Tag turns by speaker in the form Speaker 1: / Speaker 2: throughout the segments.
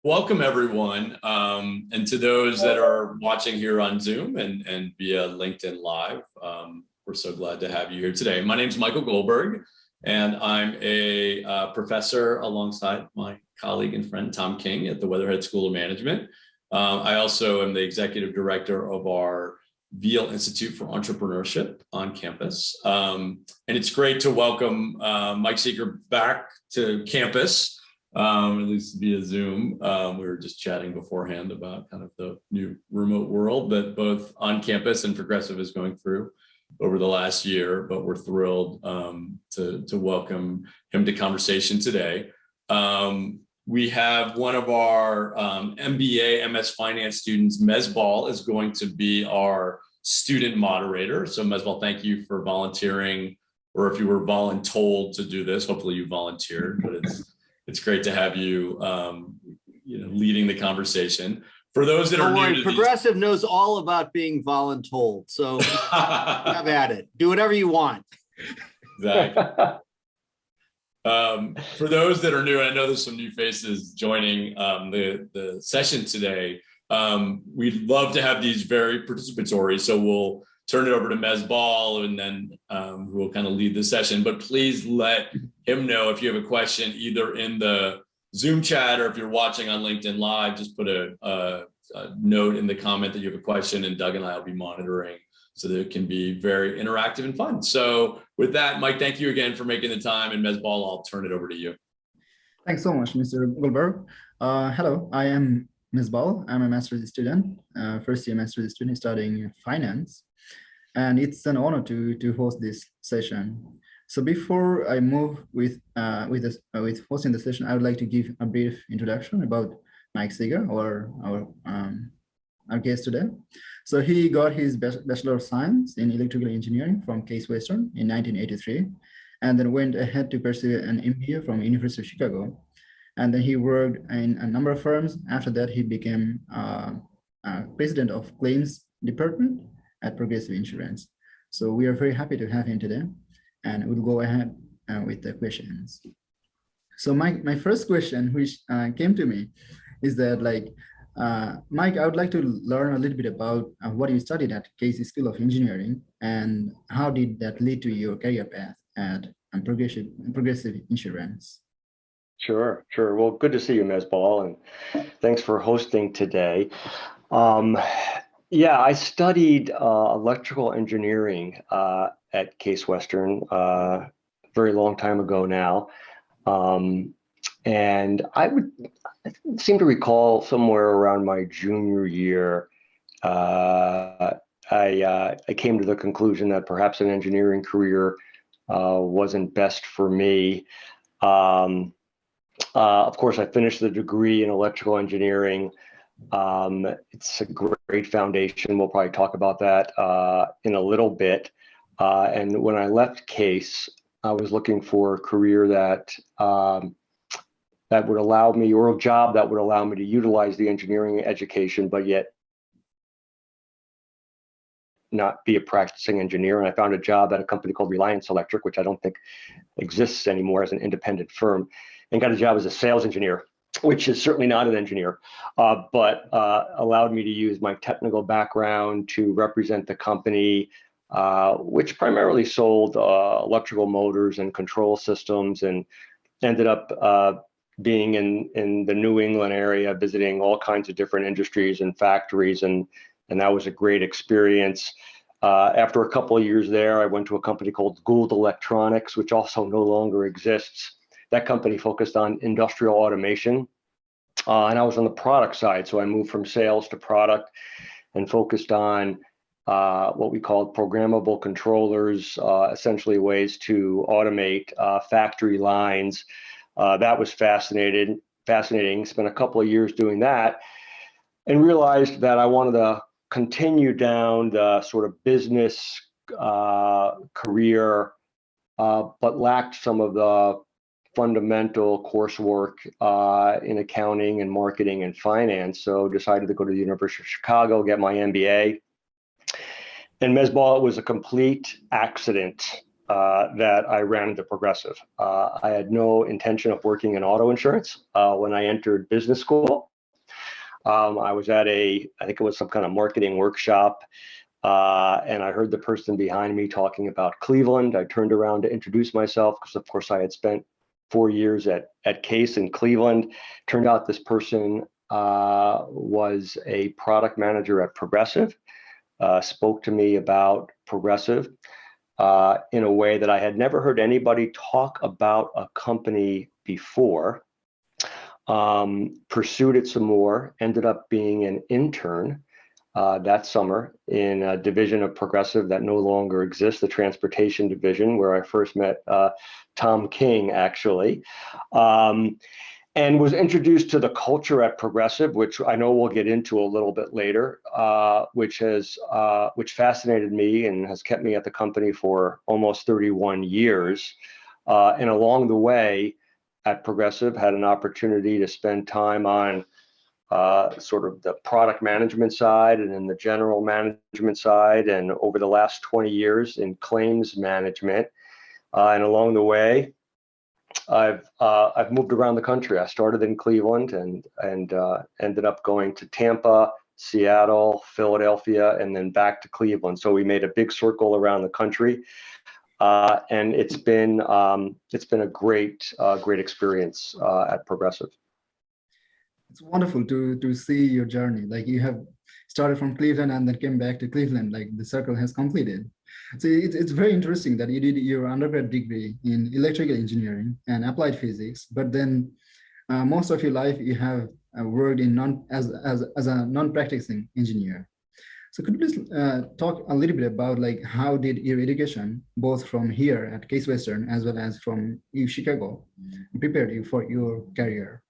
Speaker 1: Welcome everyone, and to those that are watching here on Zoom and via LinkedIn Live. We're so glad to have you here today. My name is Michael Goldberg, and I'm a professor alongside my colleague and friend Tom King at the Weatherhead School of Management. I also am the executive director of our Veale Institute for Entrepreneurship on campus. And it's great to welcome Mike Seeker back to campus. At least via Zoom. We were just chatting beforehand about kind of the new remote world that both on campus and Progressive is going through over the last year, but we're thrilled to welcome him to conversation today. We have one of our MBA, MS Finance students, Mesbal, is going to be our student moderator. So Mesbal, thank you for volunteering, or if you were voluntold to do this, hopefully you volunteered, but it's great to have you, leading the conversation. For those that are new to
Speaker 2: Progressive knows all about being voluntold, so have at it. Do whatever you want.
Speaker 1: Exactly. For those that are new, and I know there's some new faces joining the session today. We'd love to have these very participatory, so we'll turn it over to Mesbal, and then we'll kind of lead the session. But please let him know if you have a question, either in the Zoom chat, or if you're watching on LinkedIn Live, just put a note in the comment that you have a question, and Doug and I will be monitoring so that it can be very interactive and fun. So with that, Mike, thank you again for making the time, and Mesbal, I'll turn it over to you.
Speaker 3: Thanks so much, Mr. Goldberg. Hello, I am Mesbal. I'm a master's student, first year master's student studying finance. And it's an honor to host this session. So before I move with hosting the session, I would like to give a brief introduction about Mike Seeker, or our guest today. So he got his Bachelor of Science in Electrical Engineering from Case Western in 1983, and then went ahead to pursue an MBA from University of Chicago. And then he worked in a number of firms. After that, he became president of Claims Department at Progressive Insurance. So we are very happy to have him today, and we'll go ahead with the questions. So my first question, which came to me, is that Mike, I would like to learn a little bit about what you studied at Case School of Engineering, and how did that lead to your career path at Progressive Insurance?
Speaker 4: Sure. Well, good to see you, Mesbal, and thanks for hosting today. Yeah, I studied electrical engineering at Case Western very long time ago now. And I seem to recall somewhere around my junior year, I came to the conclusion that perhaps an engineering career wasn't best for me. Of course, I finished the degree in electrical engineering. It's a great foundation. We'll probably talk about that in a little bit. And when I left Case, I was looking for a career that would allow me, or a job that would allow me to utilize the engineering education, but yet not be a practicing engineer. And I found a job at a company called Reliance Electric, which I don't think exists anymore as an independent firm, and got a job as a sales engineer, which is certainly not an engineer, but allowed me to use my technical background to represent the company, which primarily sold electrical motors and control systems, and ended up being in the New England area, visiting all kinds of different industries and factories, and that was a great experience. After a couple of years there, I went to a company called Gould Electronics, which also no longer exists. That company focused on industrial automation, and I was on the product side. So I moved from sales to product and focused on what we called programmable controllers, essentially ways to automate factory lines. That was fascinating. Spent a couple of years doing that, and realized that I wanted to continue down the sort of business career, but lacked some of the fundamental coursework in accounting and marketing and finance. So decided to go to the University of Chicago, get my MBA. And Mesbal, it was a complete accident that I ran into Progressive. I had no intention of working in auto insurance when I entered business school. I was at I think it was some kind of marketing workshop, and I heard the person behind me talking about Cleveland. I turned around to introduce myself because, of course, I had spent 4 years at Case in Cleveland. Turned out this person was a product manager at Progressive, spoke to me about Progressive in a way that I had never heard anybody talk about a company before. Pursued it some more, ended up being an intern that summer in a division of Progressive that no longer exists, the transportation division, where I first met Tom King, actually, and was introduced to the culture at Progressive, which I know we'll get into a little bit later, which fascinated me and has kept me at the company for almost 31 years. And along the way at Progressive, had an opportunity to spend time on sort of the product management side and then the general management side, and over the last 20 years in claims management. And along the way, I've moved around the country. I started in Cleveland and ended up going to Tampa, Seattle, Philadelphia, and then back to Cleveland. So we made a big circle around the country, and it's been a great experience at Progressive.
Speaker 3: It's wonderful to see your journey. Like, you have started from Cleveland and then came back to Cleveland, like the circle has completed. So it's very interesting that you did your undergrad degree in electrical engineering and applied physics, but then most of your life you have worked in as a non-practicing engineer. So could you please talk a little bit about like how did your education, both from here at Case Western as well as from Chicago, prepared you for your career?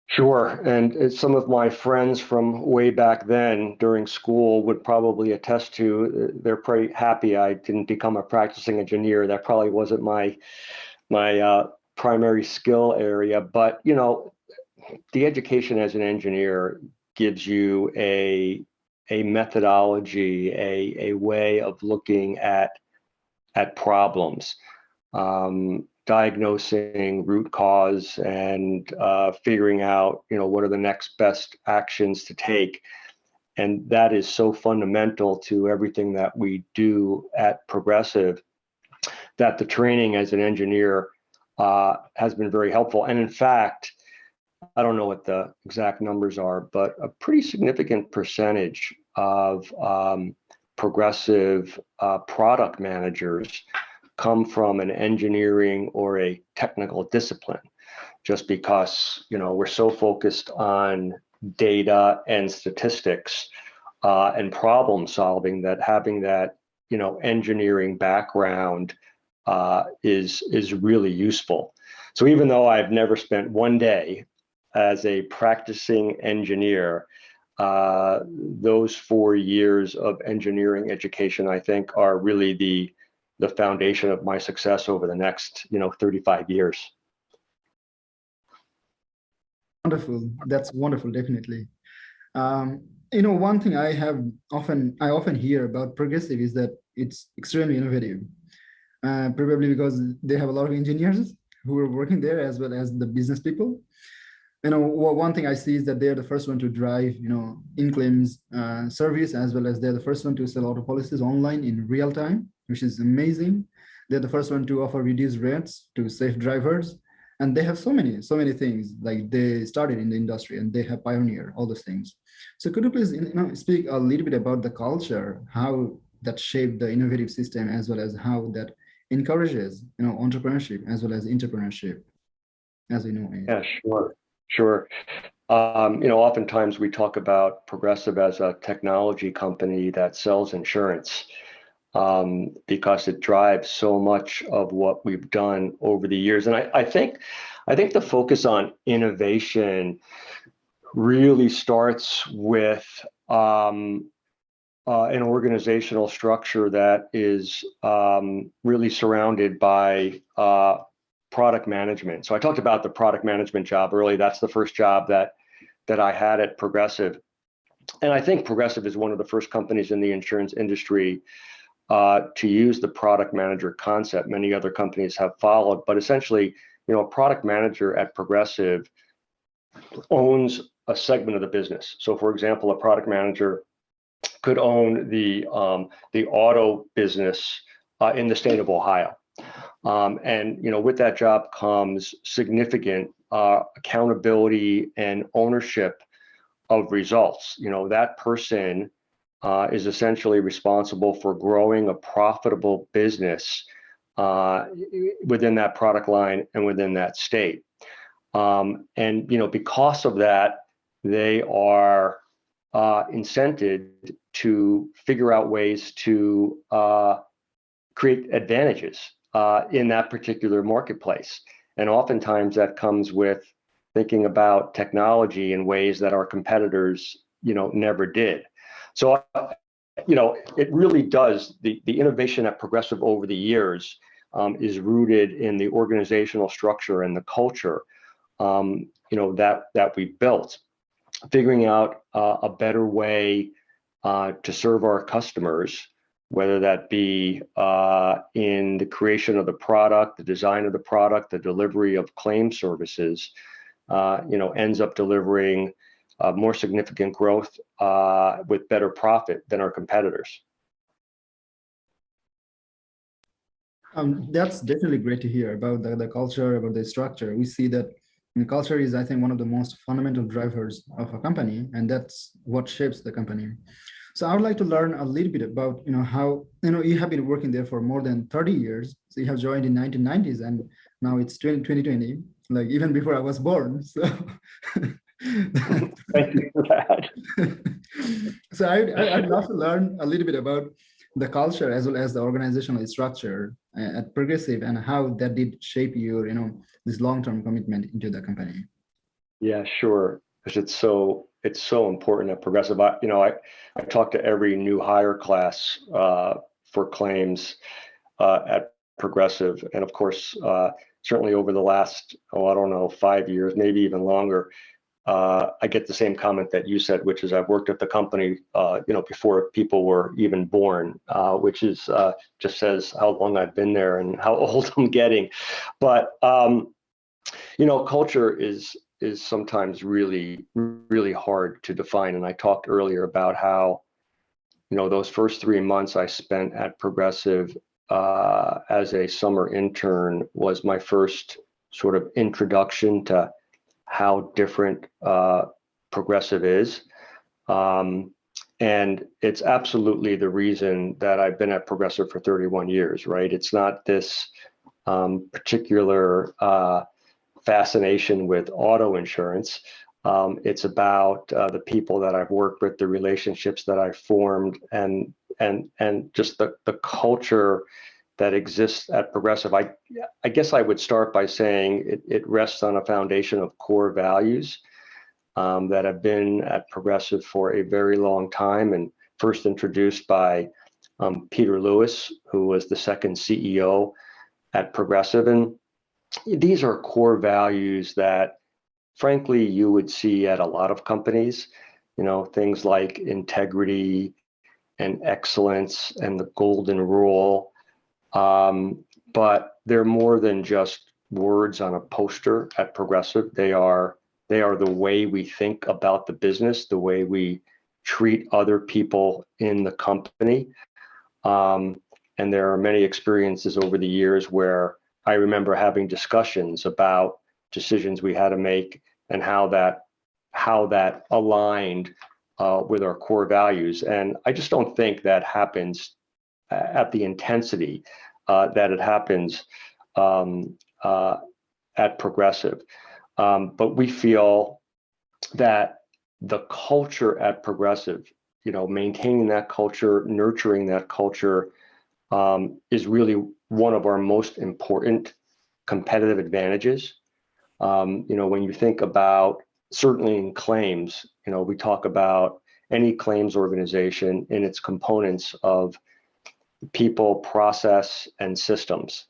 Speaker 4: Sure. And some of my friends from way back then during school would probably attest to, they're pretty happy I didn't become a practicing engineer. That probably wasn't my primary skill area. But, you know, the education as an engineer gives you a methodology, a way of looking at problems. Diagnosing root cause and figuring out, you know, what are the next best actions to take. And that is so fundamental to everything that we do at Progressive, that the training as an engineer has been very helpful. And in fact, I don't know what the exact numbers are, but a pretty significant percentage of Progressive product managers come from an engineering or a technical discipline, just because, you know, we're so focused on data and statistics and problem solving, that having that, you know, engineering background is really useful. So even though I've never spent one day as a practicing engineer, those 4 years of engineering education, I think, are really the foundation of my success over the next, you know, 35 years.
Speaker 3: Wonderful. That's wonderful, definitely. You know, one thing I often hear about Progressive is that it's extremely innovative, probably because they have a lot of engineers who are working there as well as the business people. You know, one thing I see is that they're the first one to drive, you know, in-claims service, as well as they're the first one to sell auto policies online in real time, which is amazing. They're the first one to offer reduced rates to safe drivers. And they have so many things. Like, they started in the industry and they have pioneered all those things. So could you please, you know, speak a little bit about the culture, how that shaped the innovative system, as well as how that encourages, you know, entrepreneurship as well as entrepreneurship, as we know it.
Speaker 4: Yeah, sure. You know, oftentimes we talk about Progressive as a technology company that sells insurance, because it drives so much of what we've done over the years. And I think the focus on innovation really starts with an organizational structure that is really surrounded by product management. So I talked about the product management job earlier. That's the first job that I had at Progressive. And I think Progressive is one of the first companies in the insurance industry to use the product manager concept. Many other companies have followed, but essentially, you know, a product manager at Progressive owns a segment of the business. So for example, a product manager could own the auto business in the state of Ohio. And with that job comes significant accountability and ownership of results. That person is essentially responsible for growing a profitable business within that product line and within that state. And because of that, they are incented to figure out ways to create advantages in that particular marketplace. And oftentimes that comes with thinking about technology in ways that our competitors, never did. So, it really does, the innovation at Progressive over the years is rooted in the organizational structure and the culture, that we built, figuring out a better way to serve our customers, whether that be in the creation of the product, the design of the product, the delivery of claim services, ends up delivering more significant growth with better profit than our competitors.
Speaker 3: That's definitely great to hear about the culture, about the structure. We see that culture is, I think, one of the most fundamental drivers of a company, and that's what shapes the company. So I would like to learn a little bit about, how, you have been working there for more than 30 years. So you have joined in 1990s, and now it's 2020, like even before I was born. So
Speaker 4: Thank you for that.
Speaker 3: So I'd love to learn a little bit about the culture as well as the organizational structure at Progressive and how that did shape your, this long-term commitment into the company.
Speaker 4: Yeah, sure. Because it's so important at Progressive. I talk to every new hire class for claims at Progressive, and of course, certainly over the last 5 years, maybe even longer, I get the same comment that you said, which is I've worked at the company, before people were even born, which is just says how long I've been there and how old I'm getting. But culture is sometimes really, really hard to define. And I talked earlier about how, those first 3 months I spent at Progressive as a summer intern was my first sort of introduction to how different Progressive is. And it's absolutely the reason that I've been at Progressive for 31 years, right? It's not this particular fascination with auto insurance. It's about the people that I've worked with, the relationships that I've formed, and just the culture that exists at Progressive. I guess I would start by saying it rests on a foundation of core values that have been at Progressive for a very long time, and first introduced by Peter Lewis, who was the second CEO at Progressive. And these are core values that, frankly, you would see at a lot of companies, things like integrity and excellence and the golden rule. But they're more than just words on a poster at Progressive. They are the way we think about the business, the way we treat other people in the company. And there are many experiences over the years where I remember having discussions about decisions we had to make and how that aligned with our core values. And I just don't think that happens at the intensity that it happens at Progressive. But we feel that the culture at Progressive, maintaining that culture, nurturing that culture, is really one of our most important competitive advantages. When you think about, certainly in claims, we talk about any claims organization in its components of people, process, and systems.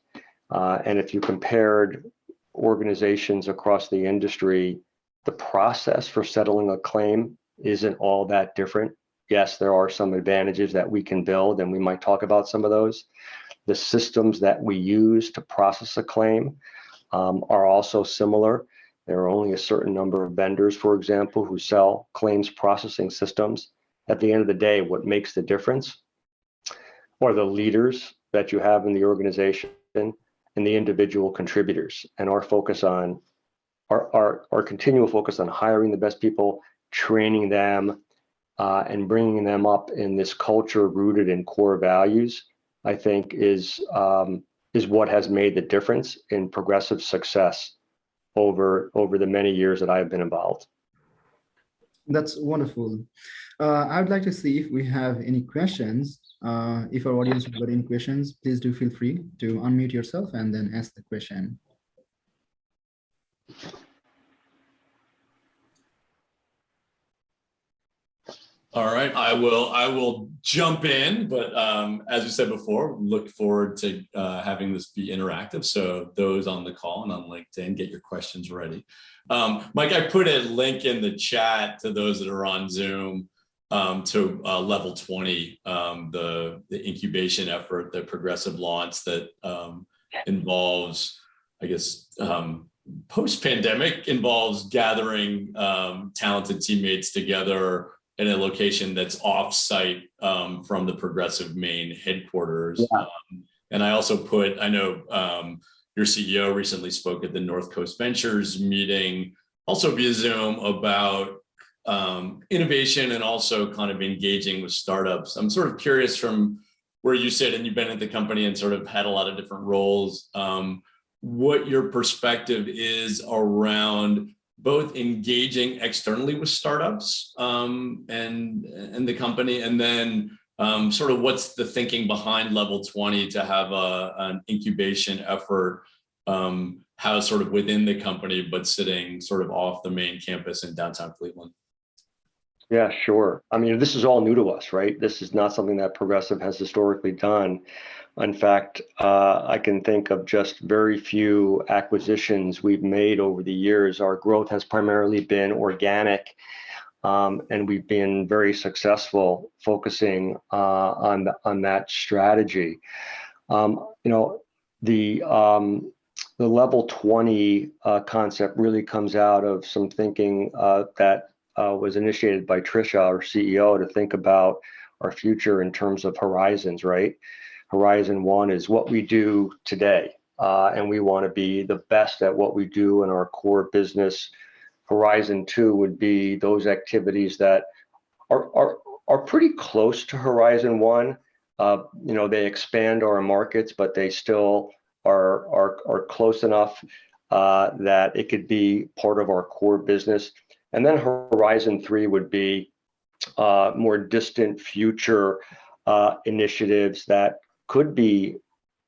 Speaker 4: And if you compared organizations across the industry, the process for settling a claim isn't all that different. Yes, there are some advantages that we can build, and we might talk about some of those. The systems that we use to process a claim are also similar. There are only a certain number of vendors, for example, who sell claims processing systems. At the end of the day, what makes the difference are the leaders that you have in the organization and the individual contributors. And our focus on our continual focus on hiring the best people, training them, and bringing them up in this culture rooted in core values, I think is what has made the difference in Progressive success over the many years that I've been involved.
Speaker 3: That's wonderful. I would like to see if we have any questions. If our audience has got any questions, please do feel free to unmute yourself and then ask the question.
Speaker 1: All right, I will jump in, but as we said before, look forward to having this be interactive. So those on the call and on LinkedIn, get your questions ready. Mike, I put a link in the chat to those that are on Zoom to Level 20, the incubation effort that Progressive launched that involves, I guess, post-pandemic involves gathering talented teammates together in a location that's off-site from the Progressive main headquarters.
Speaker 4: Yeah.
Speaker 1: And I also put, I know your CEO recently spoke at the North Coast Ventures meeting, also via Zoom, about innovation and also kind of engaging with startups. I'm sort of curious from where you sit, and you've been at the company and sort of had a lot of different roles, what your perspective is around both engaging externally with startups and the company, and then sort of what's the thinking behind Level 20 to have an incubation effort, how sort of within the company, but sitting sort of off the main campus in downtown Cleveland?
Speaker 4: Yeah, sure. I mean, this is all new to us, right? This is not something that Progressive has historically done. In fact, I can think of just very few acquisitions we've made over the years. Our growth has primarily been organic, and we've been very successful focusing on that strategy. You know, the Level 20 concept really comes out of some thinking that was initiated by Trisha, our CEO, to think about our future in terms of horizons, right? Horizon 1 is what we do today, and we want to be the best at what we do in our core business. Horizon 2 would be those activities that are pretty close to Horizon 1. You know, they expand our markets, but they still are close enough that it could be part of our core business. And then Horizon 3 would be more distant future initiatives that could be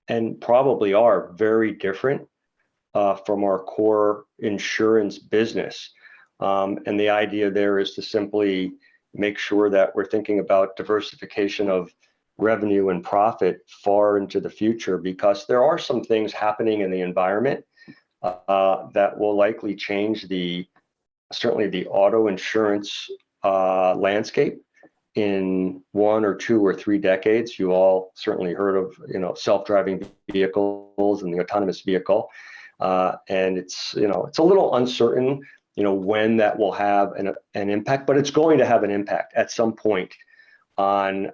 Speaker 4: and probably are very different from our core insurance business. And the idea there is to simply make sure that we're thinking about diversification of revenue and profit far into the future, because there are some things happening in the environment that will likely change certainly the auto insurance landscape in 1 or 2 or 3 decades. You all certainly heard of, you know, self-driving vehicles and the autonomous vehicle, and it's, you know, it's a little uncertain, you know, when that will have an impact, but it's going to have an impact at some point on,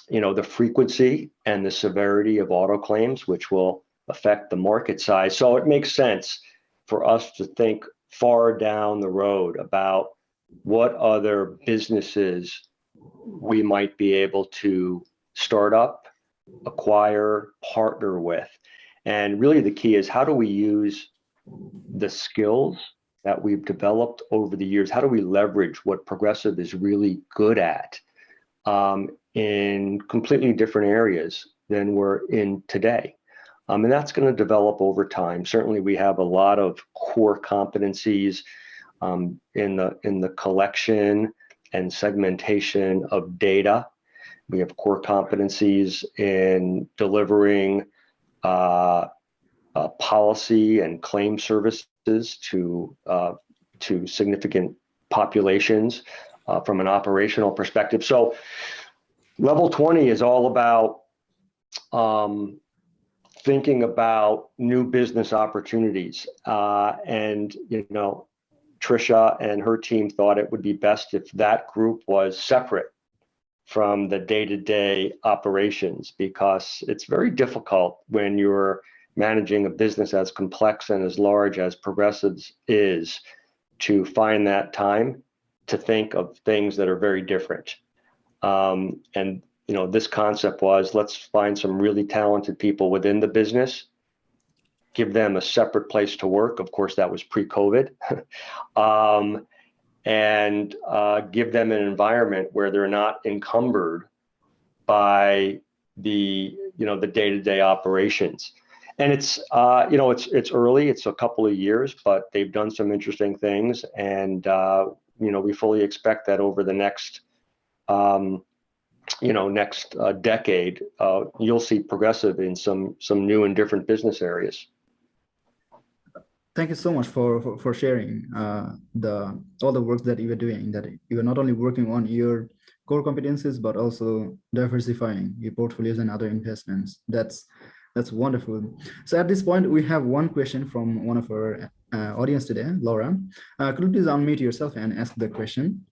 Speaker 4: you know, the frequency and the severity of auto claims, which will affect the market size. So it makes sense for us to think far down the road about what other businesses we might be able to start up, acquire, partner with. And really the key is, how do we use the skills that we've developed over the years? How do we leverage what Progressive is really good at in completely different areas than we're in today? And that's going to develop over time. Certainly we have a lot of core competencies in the collection and segmentation of data. We have core competencies in delivering policy and claim services to significant populations from an operational perspective. So Level 20 is all about thinking about new business opportunities. And, Trisha and her team thought it would be best if that group was separate from the day-to-day operations, because it's very difficult when you're managing a business as complex and as large as Progressive's is to find that time to think of things that are very different. And this concept was, let's find some really talented people within the business, give them a separate place to work. Of course, that was pre-COVID. And give them an environment where they're not encumbered by the day-to-day operations. And it's early, it's a couple of years, but they've done some interesting things. And we fully expect that over the next decade, you'll see Progressive in some new and different business areas.
Speaker 3: Thank you so much for sharing all the work that you are doing, that you are not only working on your core competencies, but also diversifying your portfolios and other investments. That's wonderful. So at this point, we have one question from one of our audience today, Laura. Could you please unmute yourself and ask the question?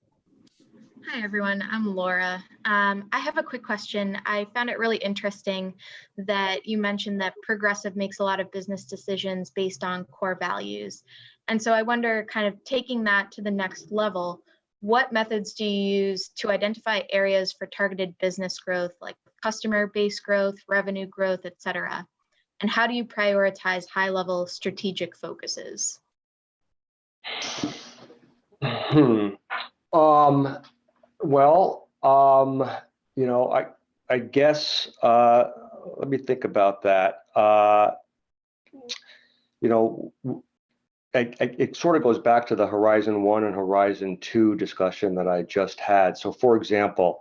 Speaker 5: Hi, everyone. I'm Laura. I have a quick question. I found it really interesting that you mentioned that Progressive makes a lot of business decisions based on core values. And so I wonder, kind of taking that to the next level, what methods do you use to identify areas for targeted business growth, like customer base growth, revenue growth, et cetera? And how do you prioritize high-level strategic focuses?
Speaker 4: Well, I guess, let me think about that. It sort of goes back to the Horizon 1 and Horizon 2 discussion that I just had. So for example,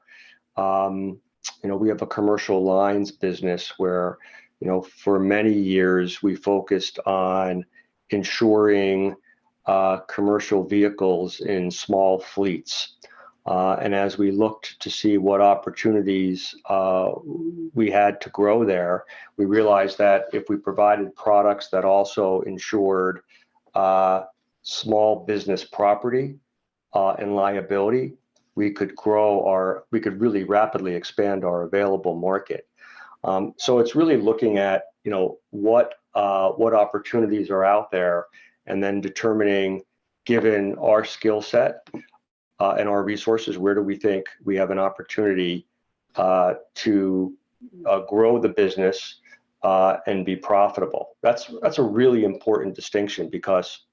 Speaker 4: we have a commercial lines business where, for many years we focused on insuring commercial vehicles in small fleets. And as we looked to see what opportunities we had to grow there, we realized that if we provided products that also insured small business property and liability, we could really rapidly expand our available market. So it's really looking at, what opportunities are out there, and then determining, given our skill set and our resources, where do we think we have an opportunity to grow the business and be profitable. That's a really important distinction, because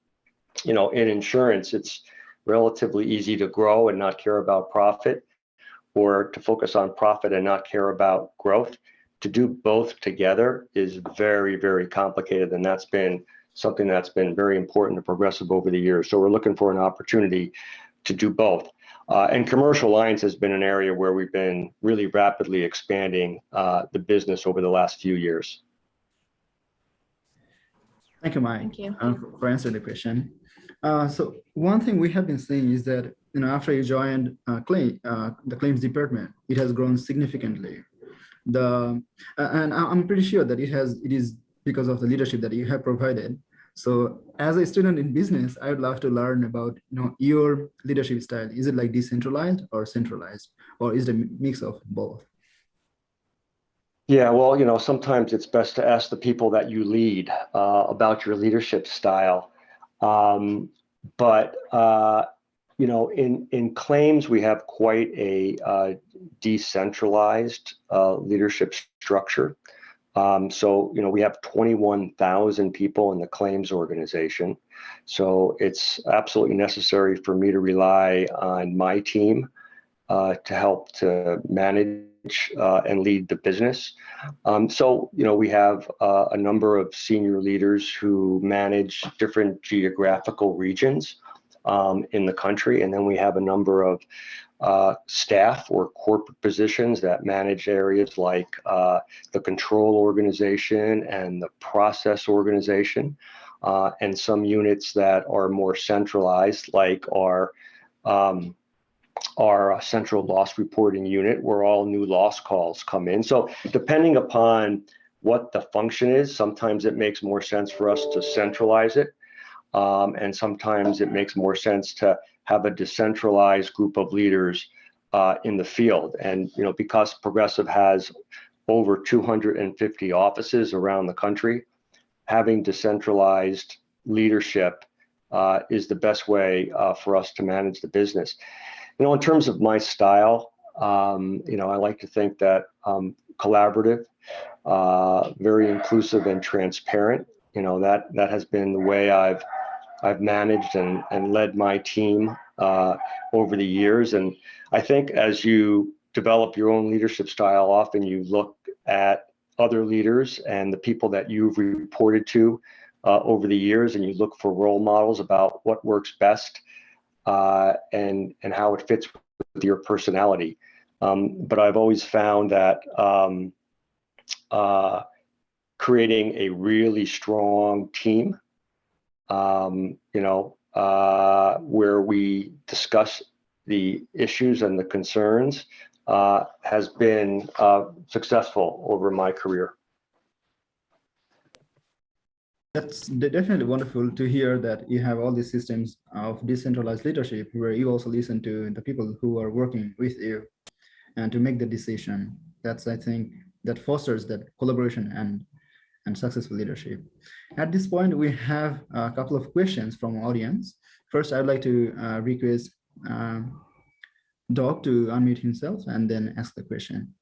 Speaker 4: in insurance, it's relatively easy to grow and not care about profit, or to focus on profit and not care about growth. To do both together is very, very complicated, and that's been something that's been very important to Progressive over the years. So we're looking for an opportunity to do both. And commercial lines has been an area where we've been really rapidly expanding the business over the last few years.
Speaker 3: Thank you, Mike.
Speaker 5: Thank you.
Speaker 3: For answering the question. So one thing we have been seeing is that after you joined the claims department, it has grown significantly. And I'm pretty sure that it is because of the leadership that you have provided. So as a student in business, I would love to learn about your leadership style. Is it like decentralized or centralized, or is it a mix of both?
Speaker 4: Yeah, well, sometimes it's best to ask the people that you lead about your leadership style. But in claims, we have quite a decentralized leadership structure. So, we have 21,000 people in the claims organization. So it's absolutely necessary for me to rely on my team to help to manage and lead the business. So, we have a number of senior leaders who manage different geographical regions in the country. And then we have a number of staff or corporate positions that manage areas like the control organization and the process organization, and some units that are more centralized, like our central loss reporting unit, where all new loss calls come in. So depending upon what the function is. Sometimes it makes more sense for us to centralize it. And sometimes it makes more sense to have a decentralized group of leaders in the field. And, you know, because Progressive has over 250 offices around the country, having decentralized leadership is the best way for us to manage the business. You know, in terms of my style, you know, I like to think that collaborative, very inclusive and transparent. You know, that has been the way I've managed and led my team over the years. And I think as you develop your own leadership style, often you look at other leaders and the people that you've reported to over the years, and you look for role models about what works best and how it fits with your personality. But I've always found that creating a really strong team, you know, where we discuss the issues and the concerns has been successful over my career.
Speaker 3: That's definitely wonderful to hear that you have all these systems of decentralized leadership where you also listen to the people who are working with you and to make the decision. That's, I think, that fosters that collaboration and successful leadership. At this point, we have a couple of questions from our audience. First, I'd like to request Doc to unmute himself and then ask the question.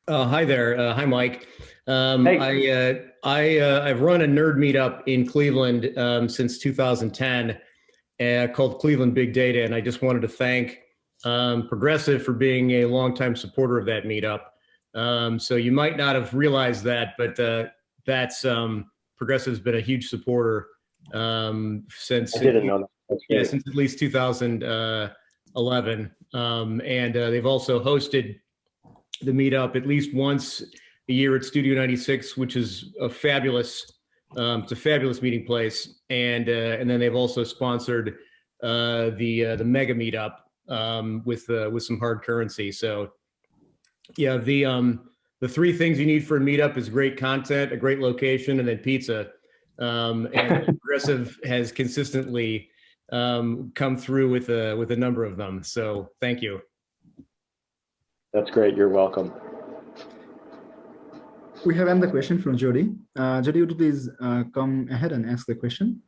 Speaker 6: Hi there. Hi, Mike.
Speaker 4: Hey.
Speaker 6: I've run a nerd meetup in Cleveland since 2010 called Cleveland Big Data, and I just wanted to thank Progressive for being a longtime supporter of that meetup. So you might not have realized that, but that's Progressive's been a huge supporter since.
Speaker 4: I didn't know that.
Speaker 6: Yeah, since at least 2011, and they've also hosted the meetup at least once a year at Studio 96, which is a fabulous, it's a fabulous meeting place. And then they've also sponsored the mega meetup with some hard currency. So yeah, the three things you need for a meetup is great content, a great location, and then pizza. And Progressive has consistently come through with a number of them. So thank you.
Speaker 4: That's great. You're welcome.
Speaker 3: We have another question from Jody. Jody, would you please come ahead and ask the question?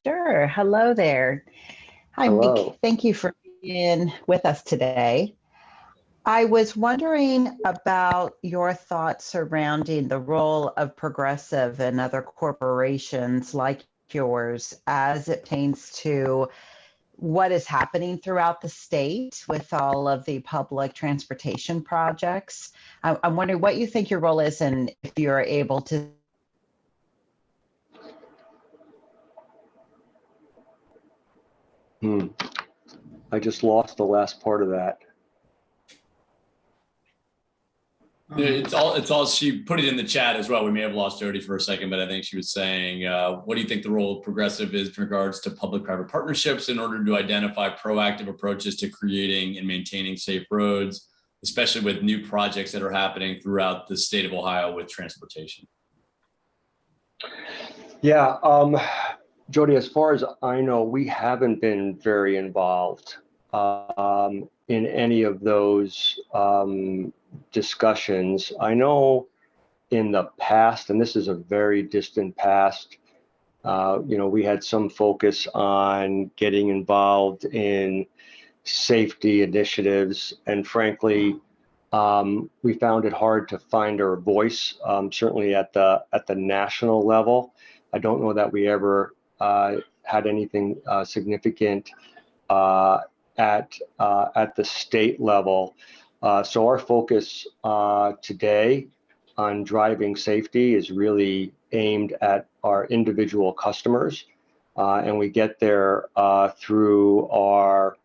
Speaker 7: Sure. Hello there. Hi,
Speaker 4: Hello.
Speaker 7: Mike. Thank you for being with us today. I was wondering about your thoughts surrounding the role of Progressive and other corporations like yours as it pertains to what is happening throughout the state with all of the public transportation projects. I'm wondering what you think your role is and if you're able to.
Speaker 4: I just lost the last part of that.
Speaker 1: It's all, she put it in the chat as well. We may have lost Jody for a second, but I think she was saying, what do you think the role of Progressive is in regards to public-private partnerships in order to identify proactive approaches to creating and maintaining safe roads, especially with new projects that are happening throughout the state of Ohio with transportation?
Speaker 4: Yeah, Jody, as far as I know, we haven't been very involved in any of those discussions. I know in the past, and this is a very distant past, you know, we had some focus on getting involved in safety initiatives, and frankly, we found it hard to find our voice, certainly at the national level. I don't know that we ever had anything significant at the state level. So our focus today on driving safety is really aimed at our individual customers, and we get there through our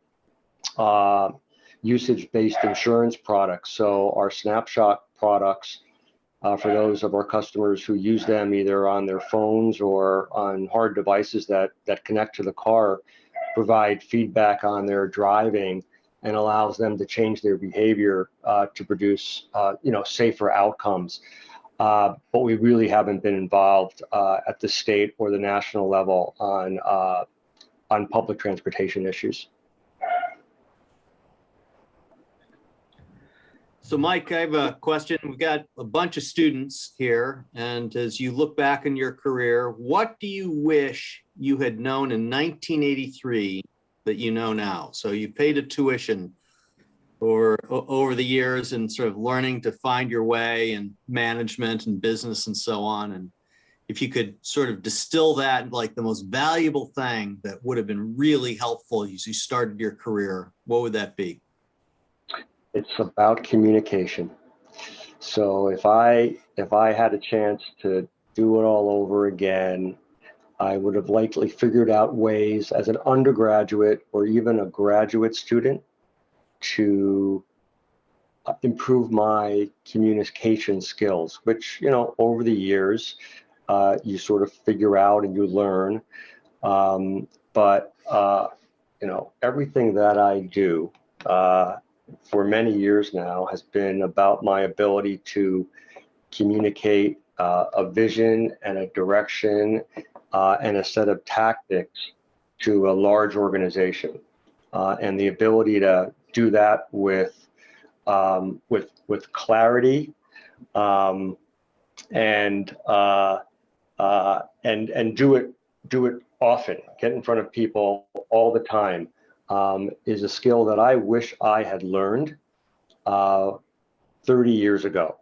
Speaker 4: usage-based insurance products. So our snapshot products, for those of our customers who use them either on their phones or on hard devices that connect to the car, provide feedback on their driving and allows them to change their behavior to produce, safer outcomes. But we really haven't been involved at the state or the national level on public transportation issues.
Speaker 2: So Mike, I have a question. We've got a bunch of students here, and as you look back in your career, what do you wish you had known in 1983 that you know now? So you paid a tuition over the years and sort of learning to find your way in management and business and so on. And if you could sort of distill that, like the most valuable thing that would have been really helpful as you started your career, what would that be?
Speaker 4: It's about communication. So if I had a chance to do it all over again, I would have likely figured out ways as an undergraduate or even a graduate student to improve my communication skills, which, over the years, you sort of figure out and you learn. But everything that I do for many years now has been about my ability to communicate a vision and a direction and a set of tactics to a large organization, and the ability to do that with clarity and do it often. Get in front of people all the time is a skill that I wish I had learned 30 years ago.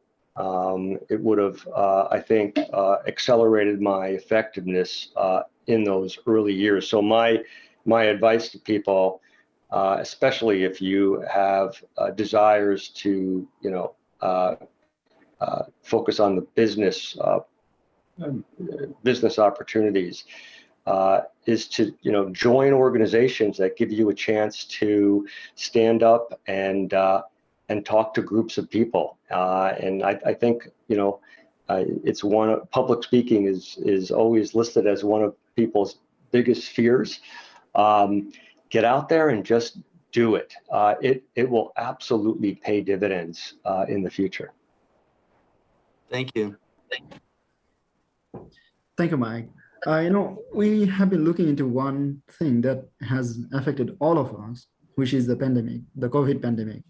Speaker 4: It would have, I think, accelerated my effectiveness in those early years. So my advice to people, especially if you have desires to, focus on the business opportunities, is to join organizations that give you a chance to stand up and talk to groups of people. And I think it's public speaking is always listed as one of people's biggest fears. Get out there and just do it. It will absolutely pay dividends in the future.
Speaker 2: Thank you.
Speaker 3: Thank you, Mike. We have been looking into one thing that has affected all of us, which is the pandemic, the COVID pandemic.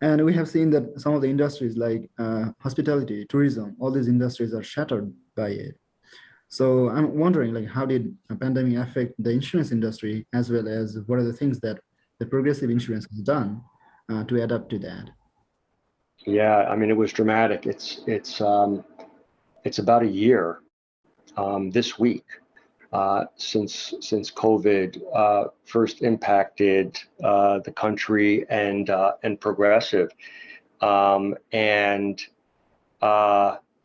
Speaker 3: And we have seen that some of the industries like hospitality, tourism, all these industries are shattered by it. So I'm wondering, how did a pandemic affect the insurance industry, as well as what are the things that the Progressive Insurance has done to adapt to that?
Speaker 4: Yeah, it was dramatic. It's about a year this week since COVID first impacted the country and Progressive, and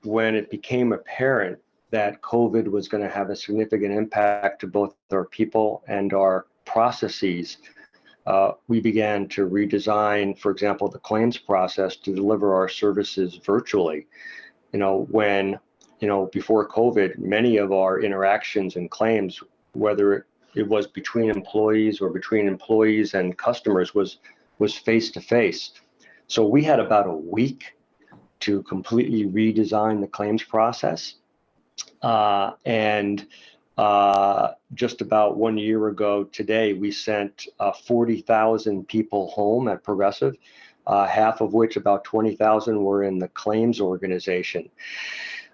Speaker 4: when it became apparent that COVID was going to have a significant impact to both our people and our processes, we began to redesign, for example, the claims process to deliver our services virtually. Before COVID, many of our interactions and claims, whether it was between employees or between employees and customers, was face to face. So we had about a week to completely redesign the claims process. And just about 1 year ago today, we sent 40,000 people home at Progressive, half of which, about 20,000, were in the claims organization.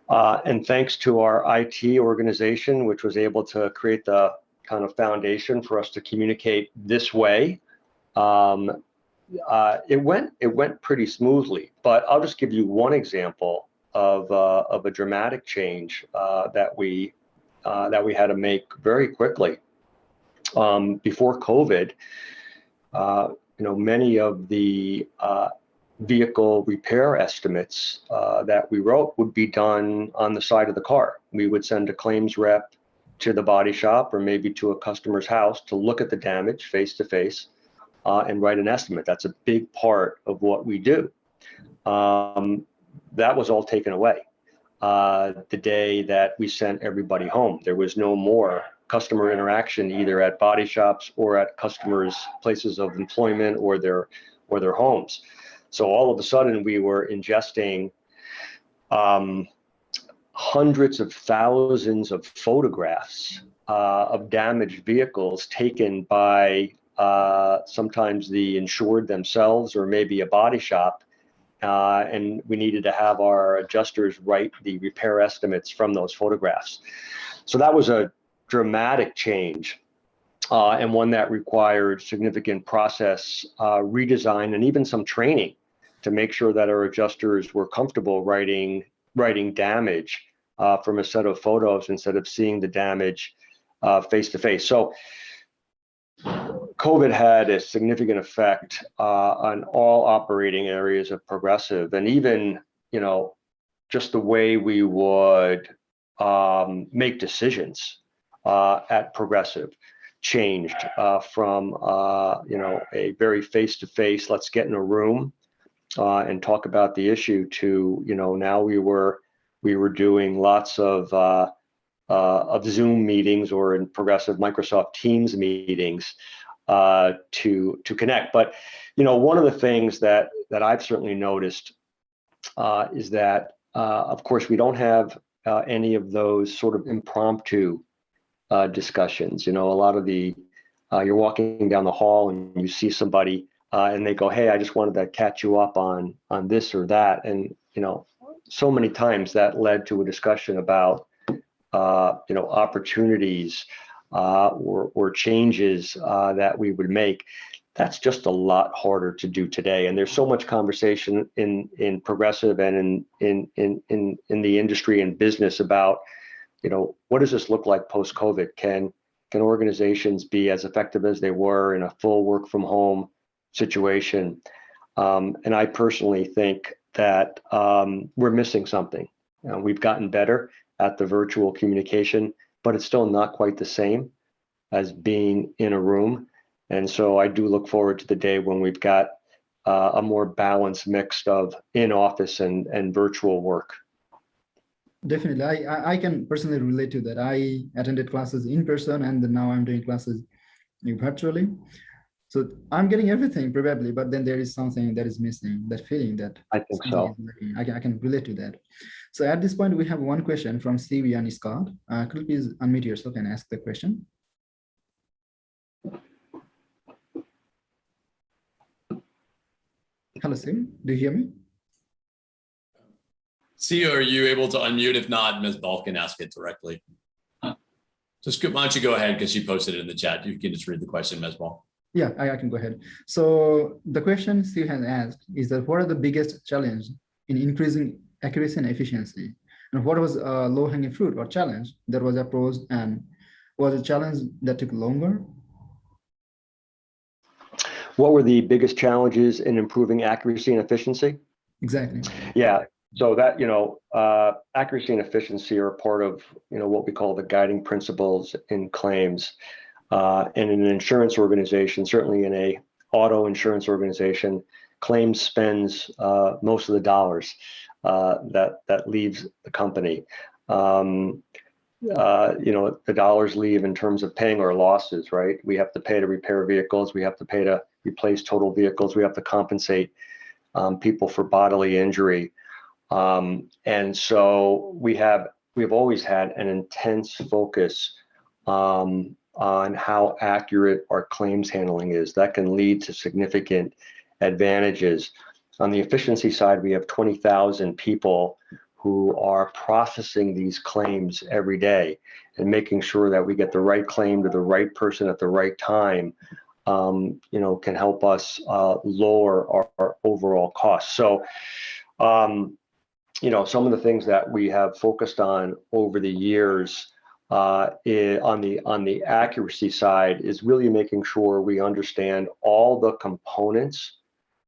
Speaker 4: And thanks to our IT organization, which was able to create the kind of foundation for us to communicate this way, it went pretty smoothly. But I'll just give you one example of a dramatic change that we had to make very quickly. Before COVID, many of the vehicle repair estimates that we wrote would be done on the side of the car. We would send a claims rep to the body shop or maybe to a customer's house to look at the damage face to face and write an estimate. That's a big part of what we do. That was all taken away the day that we sent everybody home. There was no more customer interaction, either at body shops or at customers' places of employment or their homes. So all of a sudden we were ingesting hundreds of thousands of photographs of damaged vehicles taken by sometimes the insured themselves or maybe a body shop. And we needed to have our adjusters write the repair estimates from those photographs. So that was a dramatic change, and one that required significant process redesign and even some training to make sure that our adjusters were comfortable writing damage from a set of photos instead of seeing the damage face to face. So COVID had a significant effect on all operating areas of Progressive, and even, just the way we would make decisions at Progressive changed from a very face-to-face, let's get in a room and talk about the issue, to now we were doing lots of Zoom meetings, or in Progressive Microsoft Teams meetings to connect. But one of the things that I've certainly noticed is that of course we don't have any of those sort of impromptu discussions. A lot of you're walking down the hall and you see somebody and they go, "Hey, I just wanted to catch you up on this or that," and so many times that led to a discussion about opportunities or changes that we would make. That's just a lot harder to do today. And there's so much conversation in Progressive and in the industry and business about, what does this look like post-COVID? Can organizations be as effective as they were in a full work from home situation? And I personally think that we're missing something. We've gotten better at the virtual communication, but it's still not quite the same as being in a room. And so I do look forward to the day when we've got a more balanced mix of in-office and virtual work.
Speaker 3: Definitely, I can personally relate to that. I attended classes in person, and then now I'm doing classes virtually. So I'm getting everything probably, but then there is something that is missing, that feeling that
Speaker 4: I think so.
Speaker 3: I can relate to that. So at this point, we have one question from Stevie and Scott. Could you please unmute yourself and ask the question? Hello, Steve. Do you hear me?
Speaker 1: See, are you able to unmute? If not, Ms. Ball can ask it directly. Why don't you go ahead, because she posted it in the chat. You can just read the question, Ms. Ball.
Speaker 3: Yeah, I can go ahead. So the question Steve has asked is that what are the biggest challenge in increasing accuracy and efficiency? And what was a low-hanging fruit or challenge that was approached, and was a challenge that took longer?
Speaker 4: What were the biggest challenges in improving accuracy and efficiency?
Speaker 3: Exactly.
Speaker 4: Yeah. So that, accuracy and efficiency are part of, what we call the guiding principles in claims. And in an insurance organization, certainly in a auto insurance organization, claims spends most of the dollars that leaves the company. The dollars leave in terms of paying our losses, right? We have to pay to repair vehicles. We have to pay to replace total vehicles. We have to compensate people for bodily injury. And so we've always had an intense focus on how accurate our claims handling is. That can lead to significant advantages. On the efficiency side, we have 20,000 people who are processing these claims every day and making sure that we get the right claim to the right person at the right time, can help us lower our overall costs. So, some of the things that we have focused on over the years on the accuracy side is really making sure we understand all the components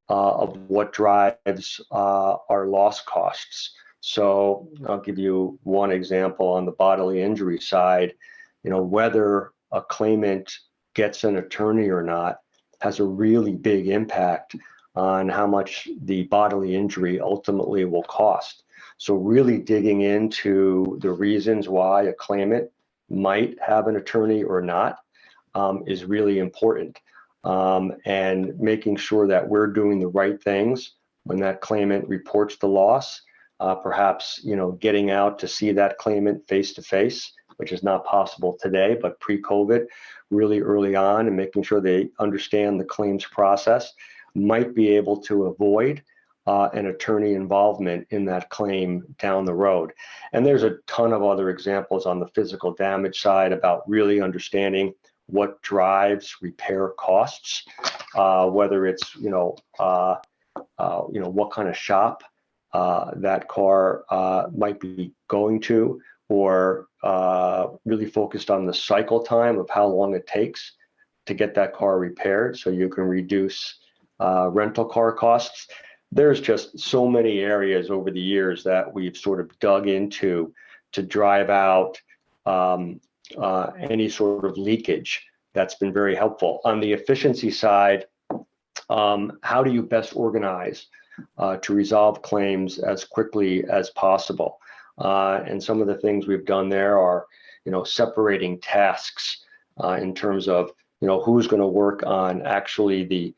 Speaker 4: of what drives our loss costs. So I'll give you one example on the bodily injury side. Whether a claimant gets an attorney or not has a really big impact on how much the bodily injury ultimately will cost. So really digging into the reasons why a claimant might have an attorney or not is really important. And making sure that we're doing the right things when that claimant reports the loss, perhaps, getting out to see that claimant face to face, which is not possible today, but pre-COVID, really early on, and making sure they understand the claims process might be able to avoid an attorney involvement in that claim down the road. And there's a ton of other examples on the physical damage side about really understanding what drives repair costs, whether it's what kind of shop that car might be going to, or really focused on the cycle time of how long it takes to get that car repaired, so you can reduce rental car costs. There's just so many areas over the years that we've sort of dug into to drive out any sort of leakage. That's been very helpful. On the efficiency side, how do you best organize to resolve claims as quickly as possible? And some of the things we've done there are, separating tasks in terms of, who's going to work on actually the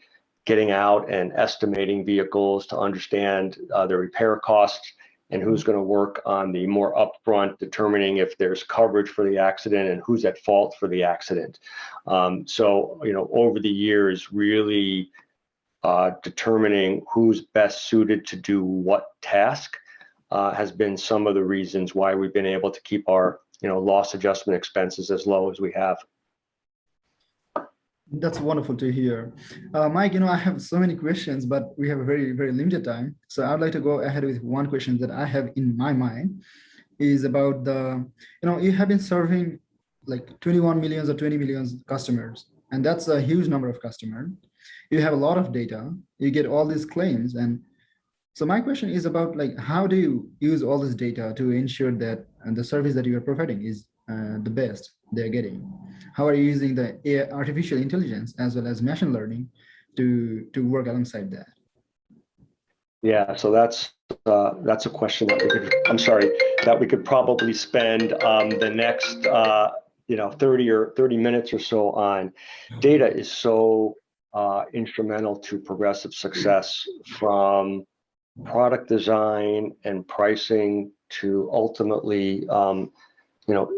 Speaker 4: getting out and estimating vehicles to understand the repair costs, and who's going to work on the more upfront determining if there's coverage for the accident and who's at fault for the accident. So, over the years, really determining who's best suited to do what task has been some of the reasons why we've been able to keep our, loss adjustment expenses as low as we have.
Speaker 3: That's wonderful to hear. Mike, I have so many questions, but we have a very, very limited time. So I'd like to go ahead with one question that I have in my mind is about you have been serving like 21 million or 20 million customers, and that's a huge number of customers. You have a lot of data, you get all these claims. And so my question is about how do you use all this data to ensure that the service that you are providing is the best they're getting? How are you using the AI, artificial intelligence as well as machine learning to work alongside that?
Speaker 4: Yeah, so that's a question that we could probably spend the next 30 minutes or so on. Data is so instrumental to Progressive success, from product design and pricing to ultimately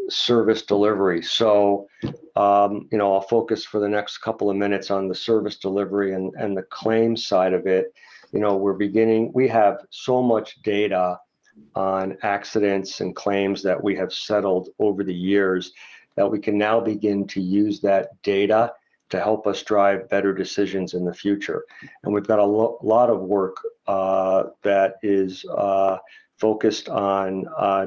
Speaker 4: service delivery. So, I'll focus for the next couple of minutes on the service delivery and the claims side of it. We have so much data on accidents and claims that we have settled over the years that we can now begin to use that data to help us drive better decisions in the future. And we've got a lot of work that is focused on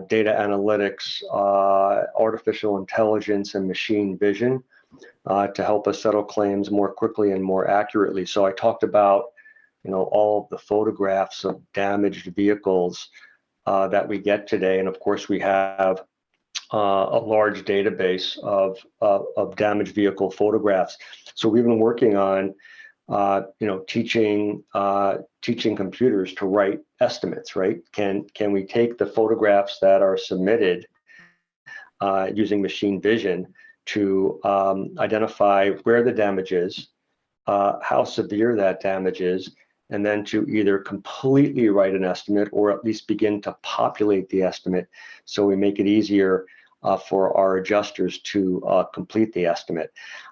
Speaker 4: data analytics, artificial intelligence, and machine vision to help us settle claims more quickly and more accurately. So I talked about, all of the photographs of damaged vehicles that we get today, and of course we have a large database of damaged vehicle photographs. So we've been working on teaching computers to write estimates, right? Can we take the photographs that are submitted using machine vision to identify where the damage is, how severe that damage is, and then to either completely write an estimate or at least begin to populate the estimate so we make it easier for our adjusters to complete the estimate.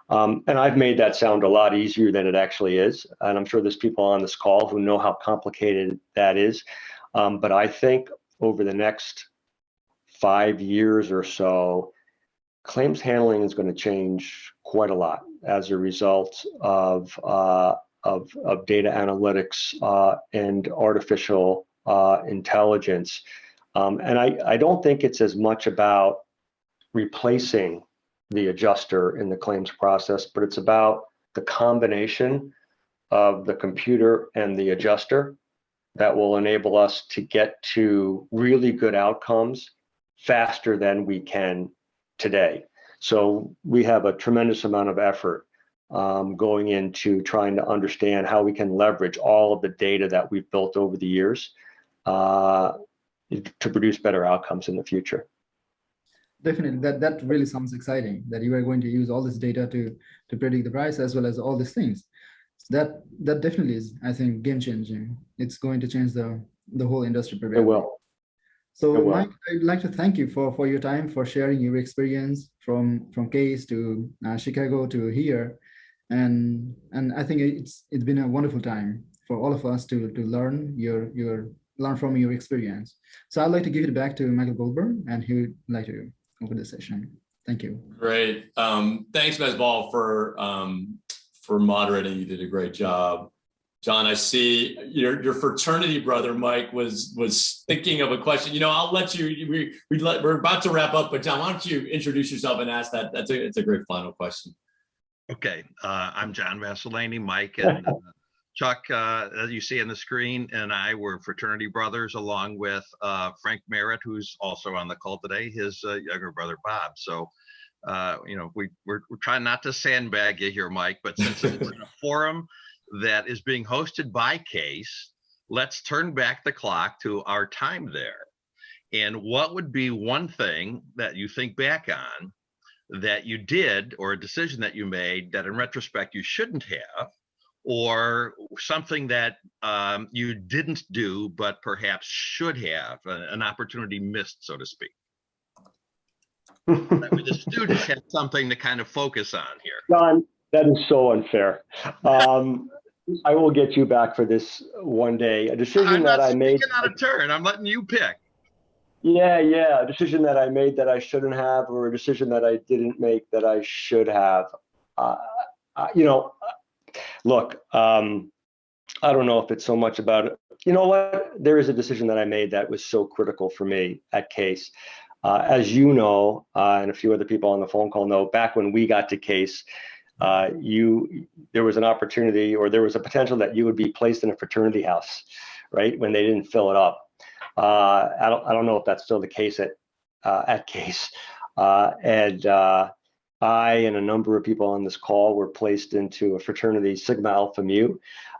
Speaker 4: And I've made that sound a lot easier than it actually is. And I'm sure there's people on this call who know how complicated that is. But I think over the next 5 years or so, claims handling is going to change quite a lot as a result of data analytics and artificial intelligence. And I don't think it's as much about replacing the adjuster in the claims process, but it's about the combination of the computer and the adjuster that will enable us to get to really good outcomes faster than we can today. So we have a tremendous amount of effort going into trying to understand how we can leverage all of the data that we've built over the years to produce better outcomes in the future.
Speaker 3: Definitely, that really sounds exciting. That you are going to use all this data to predict the price as well as all these things. So that definitely is, I think, game changing. It's going to change the whole industry.
Speaker 4: It will.
Speaker 3: So
Speaker 4: It will.
Speaker 3: Mike, I'd like to thank you for your time, for sharing your experience from case to Chicago to here, and I think it's been a wonderful time for all of us to learn learn from your experience. So I'd like to give it back to Michael Goldberg, and he would like to open the session. Thank you.
Speaker 1: Great. Thanks, Mesbal, for moderating. You did a great job. John, I see your fraternity brother, Mike, was thinking of a question. You know, I'll let you, we're about to wrap up, but John, why don't you introduce yourself and ask that? It's a great final question.
Speaker 8: Okay, I'm John Vasilani. Mike and Chuck, as you see on the screen, and I were fraternity brothers, along with Frank Merritt, who's also on the call today, his younger brother, Bob. So, you know, we're trying not to sandbag you here, Mike, but since it's in a forum that is being hosted by Case, let's turn back the clock to our time there. And what would be one thing that you think back on that you did, or a decision that you made that in retrospect you shouldn't have, or something that you didn't do but perhaps should have, an opportunity missed, so to speak? That way the students have something to kind of focus on here.
Speaker 4: John, that is so unfair. I will get you back for this one day. A decision that I made.
Speaker 8: I'm not speaking out of turn. I'm letting you pick.
Speaker 4: Yeah, a decision that I made that I shouldn't have, or a decision that I didn't make that I should have. You know, look, I don't know if it's so much about it. You know what? There is a decision that I made that was so critical for me at Case. As you know, and a few other people on the phone call know, back when we got to Case, there was an opportunity, or there was a potential that you would be placed in a fraternity house, right, when they didn't fill it up. I don't know if that's still the case at Case. I and a number of people on this call were placed into a fraternity, Sigma Alpha Mu,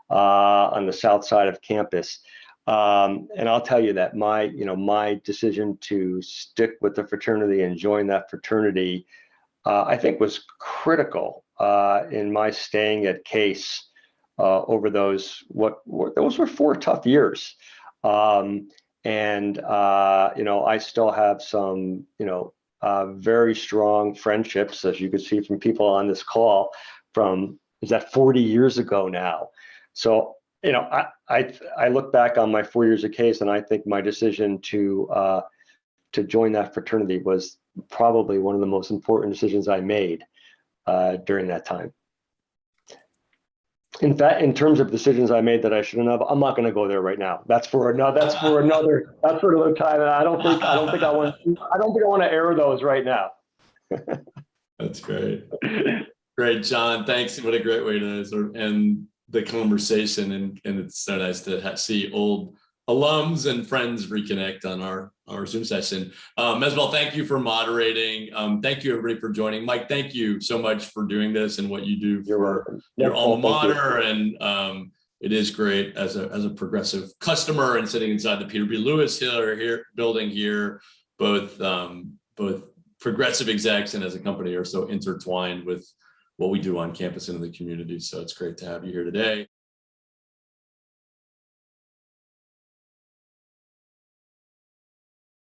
Speaker 4: on the south side of campus. And I'll tell you that my decision to stick with the fraternity and join that fraternity, I think, was critical in my staying at Case over those were 4 tough years. I still have some very strong friendships, as you can see from people on this call, from, is that 40 years ago now? So, I look back on my 4 years of Case, and I think my decision to join that fraternity was probably one of the most important decisions I made during that time. In fact, in terms of decisions I made that I shouldn't have, I'm not going to go there right now. That's for another time. And I don't think I want to air those right now.
Speaker 1: That's great. Great, John. Thanks. What a great way to sort of end the conversation. And it's so nice to see old alums and friends reconnect on our Zoom session. Mesbal, thank you for moderating. Thank you, everybody, for joining. Mike, thank you so much for doing this and what you do for your alma mater. And it is great as a progressive customer and sitting inside the Peter B. Lewis building here. Both progressive execs and as a company are so intertwined with what we do on campus and in the community. So it's great to have you here today.